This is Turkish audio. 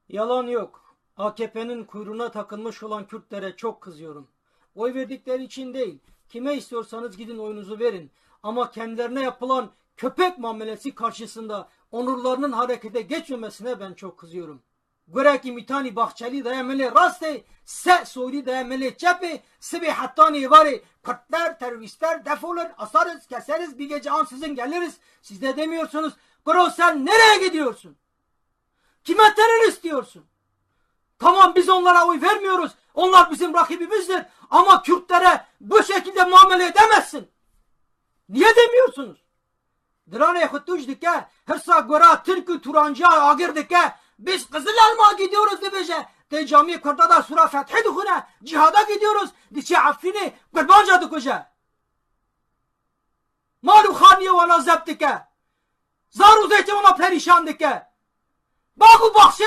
Yalan yok. AKP'nin kuyruğuna takılmış olan Kürtlere çok kızıyorum. Oy verdikleri için değil, kime istiyorsanız gidin oyunuzu verin. Ama kendilerine yapılan köpek muamelesi karşısında onurlarının harekete geçmemesine ben çok kızıyorum. Göreki mitani bahçeli dayameli rastı, se soyli dayameli çepi, sibi hattani vari, Kürtler, teröristler defolun, asarız, keseriz, bir gece ansızın geliriz. Siz de demiyorsunuz, Kuro sen nereye gidiyorsun? Kime terörist diyorsun? Tamam biz onlara oy vermiyoruz. Onlar bizim rakibimizdir. Ama Kürtlere bu şekilde muamele edemezsin. Niye demiyorsunuz? Dirane xutuş dike, hırsa gora Türk'ü Turancıya agir dike, biz Kızılalma'a gidiyoruz dibece. Te camiye Kürt'e da sura fethi dukune, cihada gidiyoruz. Diçe affini, kurbanca dukuje. Malu khaniye wana zebt dike. Zaru zeyte ona perişan dike. Bagu bahşe